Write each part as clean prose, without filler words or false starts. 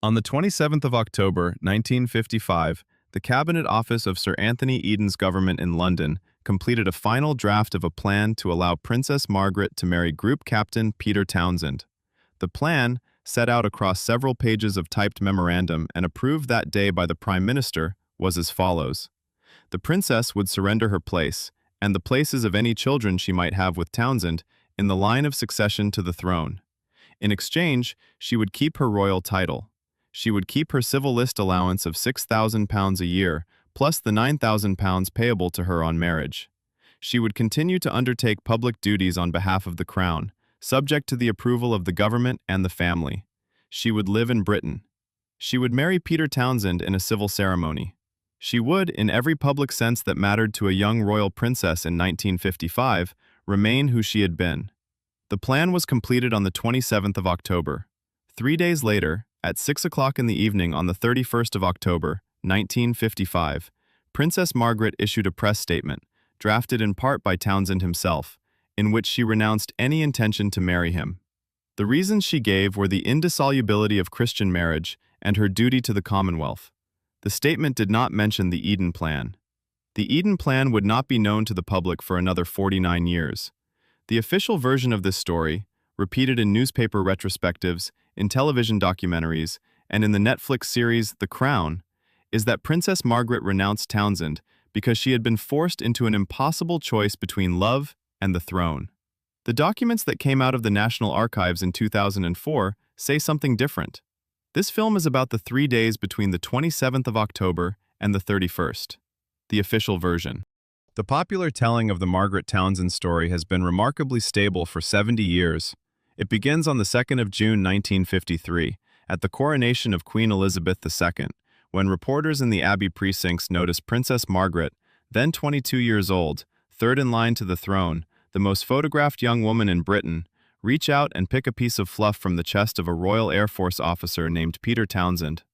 On the 27th of October, 1955, the Cabinet Office of Sir Anthony Eden's government in London completed a final draft of a plan to allow Princess Margaret to marry Group Captain Peter Townsend. The plan, set out across several pages of typed memorandum and approved that day by the Prime Minister, was as follows. The princess would surrender her place, and the places of any children she might have with Townsend, in the line of succession to the throne. In exchange, she would keep her royal title. She would keep her civil list allowance of £6,000 a year, plus the £9,000 payable to her on marriage. She would continue to undertake public duties on behalf of the Crown, subject to the approval of the government and the family. She would live in Britain. She would marry Peter Townsend in a civil ceremony. She would, in every public sense that mattered to a young royal princess in 1955, remain who she had been. The plan was completed on the 27th of October. 3 days later, at 6 o'clock in the evening on the 31st of October, 1955, Princess Margaret issued a press statement, drafted in part by Townsend himself, in which she renounced any intention to marry him. The reasons she gave were the indissolubility of Christian marriage and her duty to the Commonwealth. The statement did not mention the Eden Plan. The Eden Plan would not be known to the public for another 49 years. The official version of this story, repeated in newspaper retrospectives, in television documentaries, and in the Netflix series The Crown, is that Princess Margaret renounced Townsend because she had been forced into an impossible choice between love and the throne. The documents that came out of the National Archives in 2004 say something different. This film is about the 3 days between the 27th of October and the 31st. The official version. The popular telling of the Margaret Townsend story has been remarkably stable for 70 years. It begins on the 2nd of June 1953, at the coronation of Queen Elizabeth II, when reporters in the Abbey precincts noticed Princess Margaret, then 22 years old, third in line to the throne, the most photographed young woman in Britain, reach out and pick a piece of fluff from the chest of a Royal Air Force officer named Peter Townsend.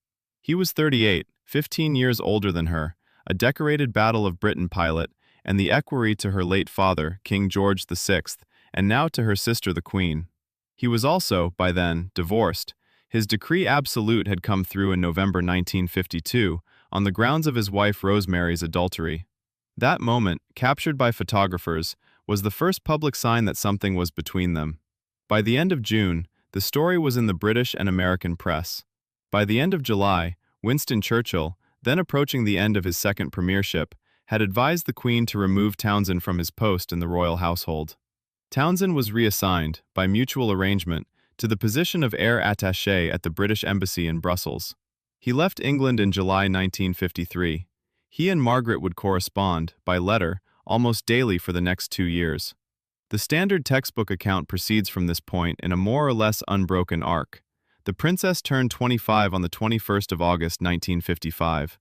He was 38, 15 years older than her, a decorated Battle of Britain pilot, and the equerry to her late father, King George VI, and now to her sister the Queen. He was also, by then, divorced. His decree absolute had come through in November 1952 on the grounds of his wife Rosemary's adultery. That moment, captured by photographers, was the first public sign that something was between them. By the end of June, the story was in the British and American press. By the end of July, Winston Churchill, then approaching the end of his second premiership, had advised the Queen to remove Townsend from his post in the royal household. Townsend was reassigned, by mutual arrangement, to the position of air attaché at the British Embassy in Brussels. He left England in July 1953. He and Margaret would correspond, by letter, almost daily for the next 2 years. The standard textbook account proceeds from this point in a more or less unbroken arc. The princess turned 25 on the 21st of August 1955.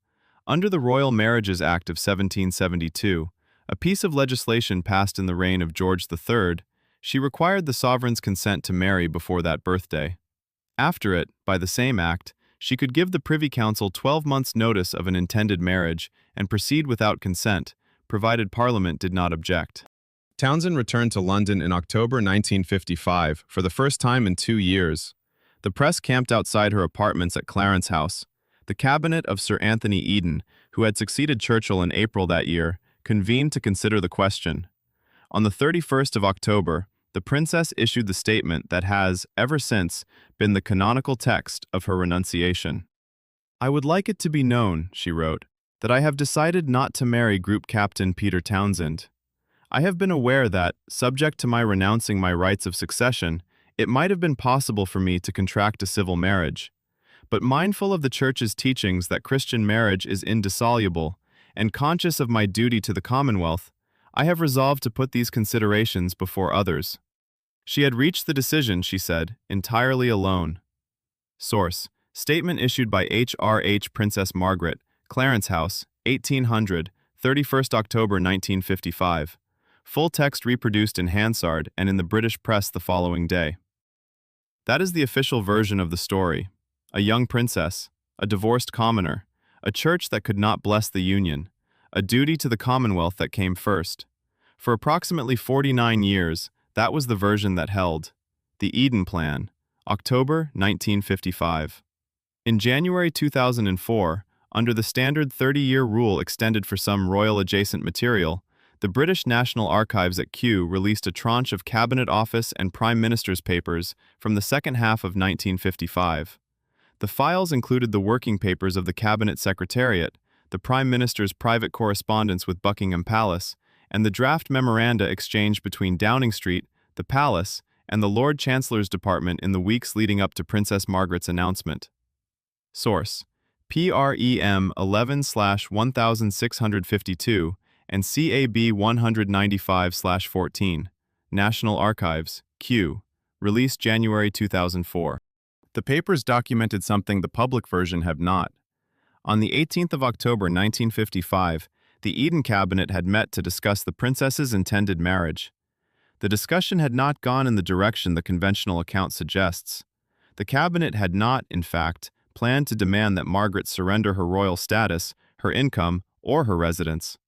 Under the Royal Marriages Act of 1772, a piece of legislation passed in the reign of George III, she required the sovereign's consent to marry before that birthday. After it, by the same act, she could give the Privy Council 12 months' notice of an intended marriage and proceed without consent, provided Parliament did not object. Townsend returned to London in October 1955 for the first time in 2 years. The press camped outside her apartments at Clarence House. The cabinet of Sir Anthony Eden, who had succeeded Churchill in April that year, convened to consider the question. On the 31st of October, the princess issued the statement that has, ever since, been the canonical text of her renunciation. "I would like it to be known," she wrote, "that I have decided not to marry Group Captain Peter Townsend. I have been aware that, subject to my renouncing my rights of succession, it might have been possible for me to contract a civil marriage. But mindful of the Church's teachings that Christian marriage is indissoluble, and conscious of my duty to the Commonwealth, I have resolved to put these considerations before others." She had reached the decision, she said, entirely alone. Source: statement issued by H.R.H. Princess Margaret, Clarence House, 1800, 31st October 1955. Full text reproduced in Hansard and in the British press the following day. That is the official version of the story. A young princess, a divorced commoner, a church that could not bless the union, a duty to the Commonwealth that came first. For approximately 49 years, that was the version that held. The Eden Plan, October 1955. In January 2004, under the standard 30-year rule extended for some royal-adjacent material, the British National Archives at Kew released a tranche of Cabinet Office and Prime Minister's papers from the second half of 1955. The files included the working papers of the Cabinet Secretariat, the Prime Minister's private correspondence with Buckingham Palace, and the draft memoranda exchanged between Downing Street, the Palace, and the Lord Chancellor's Department in the weeks leading up to Princess Margaret's announcement. Source: PREM 11/1652 and CAB 195/14. National Archives, Kew. Released January 2004. The papers documented something the public version have not. On the 18th of October 1955, the Eden Cabinet had met to discuss the princess's intended marriage. The discussion had not gone in the direction the conventional account suggests. The Cabinet had not, in fact, planned to demand that Margaret surrender her royal status, her income, or her residence.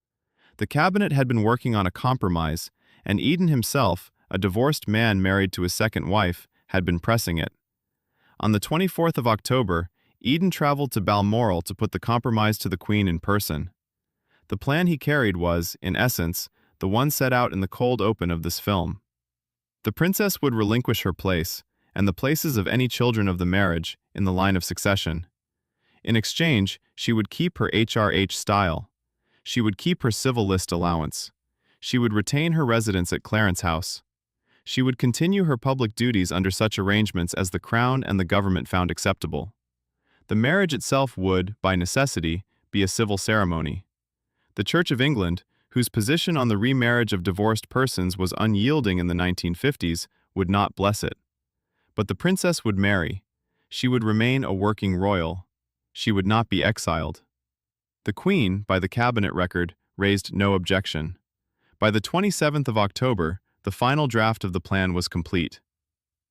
The Cabinet had been working on a compromise, and Eden himself, a divorced man married to his second wife, had been pressing it. On the 24th of October, Eden traveled to Balmoral to put the compromise to the Queen in person. The plan he carried was, in essence, the one set out in the cold open of this film. The princess would relinquish her place, and the places of any children of the marriage, in the line of succession. In exchange, she would keep her HRH style. She would keep her civil list allowance. She would retain her residence at Clarence House. She would continue her public duties under such arrangements as the Crown and the government found acceptable. The marriage itself would, by necessity, be a civil ceremony. The Church of England, whose position on the remarriage of divorced persons was unyielding in the 1950s, would not bless it. But the princess would marry. She would remain a working royal. She would not be exiled. The Queen, by the Cabinet record, raised no objection. By the 27th of October, the final draft of the plan was complete.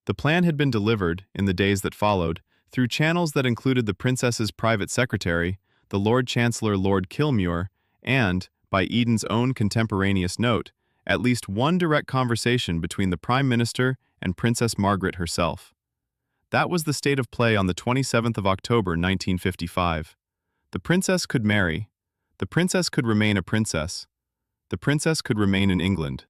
The plan had been delivered, in the days that followed, through channels that included the princess's private secretary, the Lord Chancellor Lord Kilmuir, and, by Eden's own contemporaneous note, at least one direct conversation between the Prime Minister and Princess Margaret herself. That was the state of play on the 27th of October 1955. The princess could marry. The princess could remain a princess. The princess could remain in England.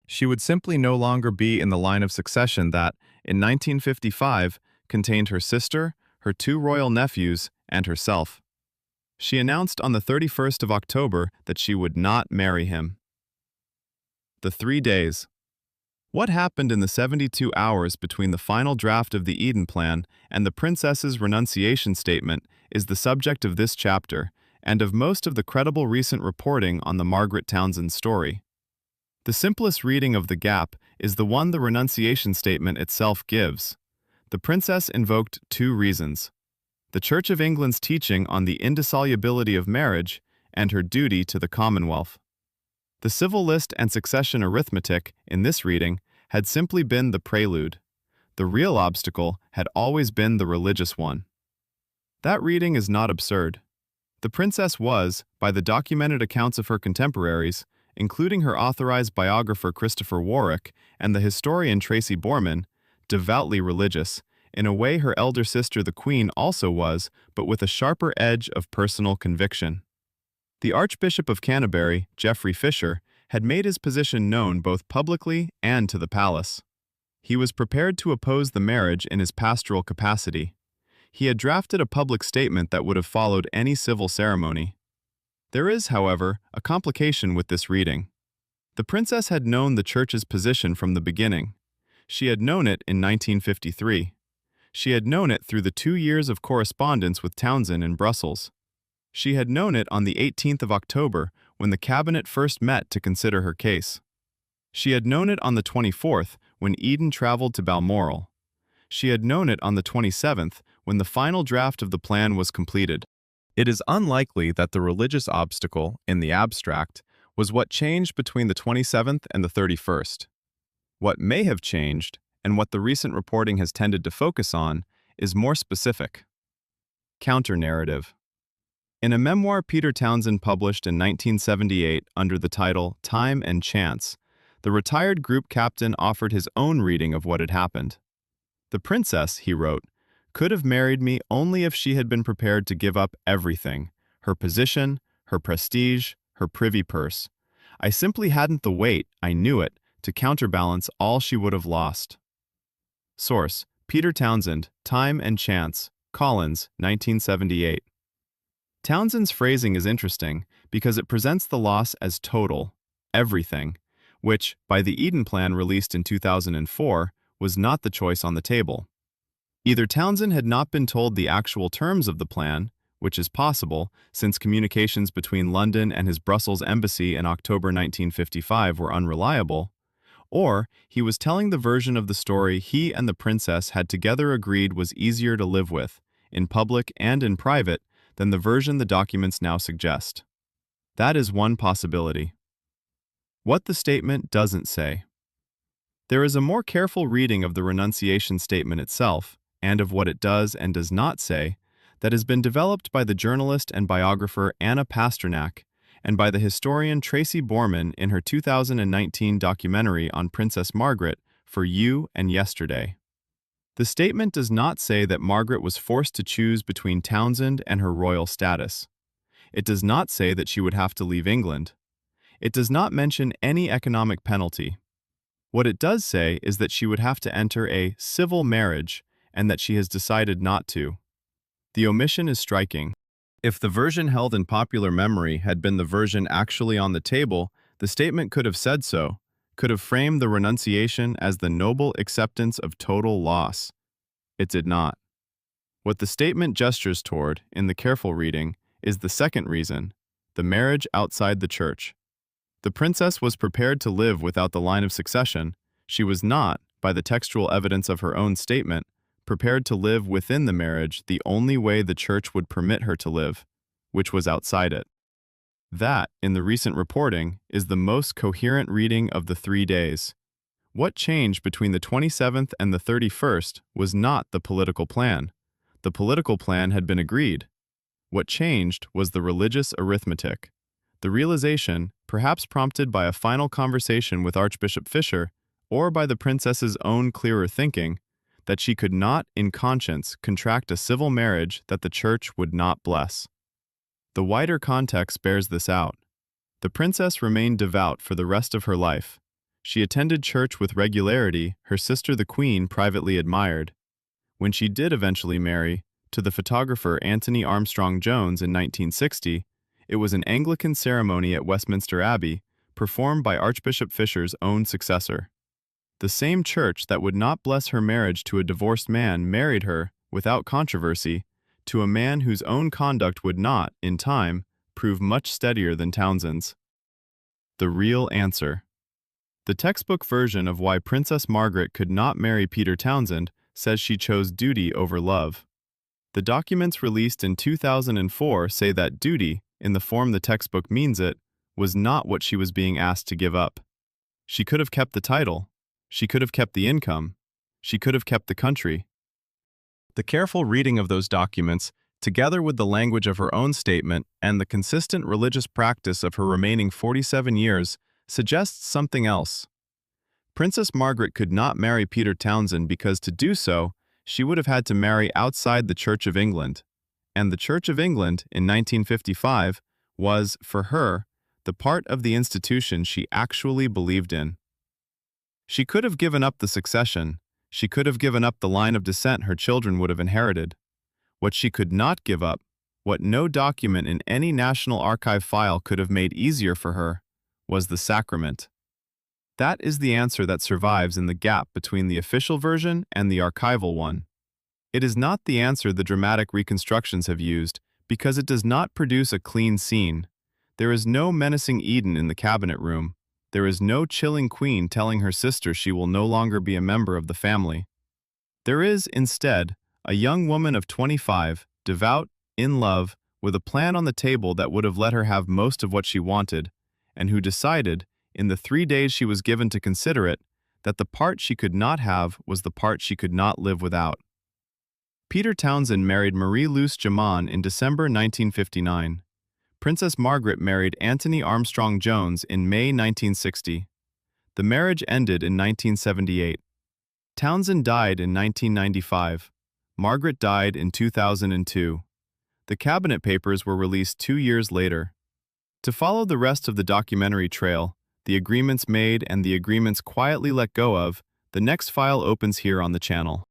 She would simply no longer be in the line of succession that, in 1955, contained her sister, her two royal nephews, and herself. She announced on the 31st of October that she would not marry him. The 3 days. What happened in the 72 hours between the final draft of the Eden Plan and the princess's renunciation statement is the subject of this chapter, and of most of the credible recent reporting on the Margaret Townsend story. The simplest reading of the gap is the one the renunciation statement itself gives. The princess invoked 2 reasons: the Church of England's teaching on the indissolubility of marriage and her duty to the Commonwealth. The civil list and succession arithmetic, in this reading, had simply been the prelude. The real obstacle had always been the religious one. That reading is not absurd. The princess was, by the documented accounts of her contemporaries, including her authorized biographer Christopher Warwick and the historian Tracy Borman, devoutly religious, in a way her elder sister the Queen also was, but with a sharper edge of personal conviction. The Archbishop of Canterbury, Geoffrey Fisher, had made his position known both publicly and to the palace. He was prepared to oppose the marriage in his pastoral capacity. He had drafted a public statement that would have followed any civil ceremony. There is, however, a complication with this reading. The princess had known the Church's position from the beginning. She had known it in 1953. She had known it through the 2 years of correspondence with Townsend in Brussels. She had known it on the 18th of October when the Cabinet first met to consider her case. She had known it on the 24th when Eden traveled to Balmoral. She had known it on the 27th when the final draft of the plan was completed. It is unlikely that the religious obstacle, in the abstract, was what changed between the 27th and the 31st. What may have changed, and what the recent reporting has tended to focus on, is more specific. Counter-narrative. In a memoir Peter Townsend published in 1978 under the title Time and Chance, the retired group captain offered his own reading of what had happened. The princess, he wrote, could have married me only if she had been prepared to give up everything, her position, her prestige, her privy purse. I simply hadn't the weight, I knew it, to counterbalance all she would have lost. Source: Peter Townsend, Time and Chance, Collins, 1978. Townsend's phrasing is interesting because it presents the loss as total, everything, which, by the Eden Plan released in 2004, was not the choice on the table. Either Townsend had not been told the actual terms of the plan, which is possible since communications between London and his Brussels embassy in October 1955 were unreliable, or he was telling the version of the story he and the princess had together agreed was easier to live with, in public and in private, than the version the documents now suggest. That is one possibility. What the statement doesn't say. There is a more careful reading of the renunciation statement itself, and of what it does and does not say, that has been developed by the journalist and biographer Anna Pasternak and by the historian Tracy Borman in her 2019 documentary on Princess Margaret, For You and Yesterday. The statement does not say that Margaret was forced to choose between Townsend and her royal status. It does not say that she would have to leave England. It does not mention any economic penalty. What it does say is that she would have to enter a civil marriage and that she has decided not to. The omission is striking. If the version held in popular memory had been the version actually on the table, the statement could have said so, could have framed the renunciation as the noble acceptance of total loss. It did not. What the statement gestures toward, in the careful reading, is the second reason, the marriage outside the church. The princess was prepared to live without the line of succession. She was not, by the textual evidence of her own statement, prepared to live within the marriage the only way the church would permit her to live, which was outside it. That, in the recent reporting, is the most coherent reading of the 3 days. What changed between the 27th and the 31st was not the political plan. The political plan had been agreed. What changed was the religious arithmetic. The realization, perhaps prompted by a final conversation with Archbishop Fisher, or by the princess's own clearer thinking, that she could not, in conscience, contract a civil marriage that the church would not bless. The wider context bears this out. The princess remained devout for the rest of her life. She attended church with regularity her sister the Queen privately admired. When she did eventually marry, to the photographer Anthony Armstrong Jones in 1960, it was an Anglican ceremony at Westminster Abbey, performed by Archbishop Fisher's own successor. The same church that would not bless her marriage to a divorced man married her, without controversy, to a man whose own conduct would not, in time, prove much steadier than Townsend's. The real answer. The textbook version of why Princess Margaret could not marry Peter Townsend says she chose duty over love. The documents released in 2004 say that duty, in the form the textbook means it, was not what she was being asked to give up. She could have kept the title. She could have kept the income. She could have kept the country. The careful reading of those documents, together with the language of her own statement and the consistent religious practice of her remaining 47 years, suggests something else. Princess Margaret could not marry Peter Townsend because to do so, she would have had to marry outside the Church of England. And the Church of England, in 1955, was, for her, the part of the institution she actually believed in. She could have given up the succession. She could have given up the line of descent her children would have inherited. What she could not give up, what no document in any National Archive file could have made easier for her, was the sacrament. That is the answer that survives in the gap between the official version and the archival one. It is not the answer the dramatic reconstructions have used, because it does not produce a clean scene. There is no menacing Eden in the cabinet room. There is no chilling queen telling her sister she will no longer be a member of the family. There is, instead, a young woman of 25, devout, in love, with a plan on the table that would have let her have most of what she wanted, and who decided, in the 3 days she was given to consider it, that the part she could not have was the part she could not live without. Peter Townsend married Marie-Luce Jamon in December 1959. Princess Margaret married Anthony Armstrong Jones in May 1960. The marriage ended in 1978. Townsend died in 1995. Margaret died in 2002. The cabinet papers were released 2 years later. To follow the rest of the documentary trail, the agreements made and the agreements quietly let go of, the next file opens here on the channel.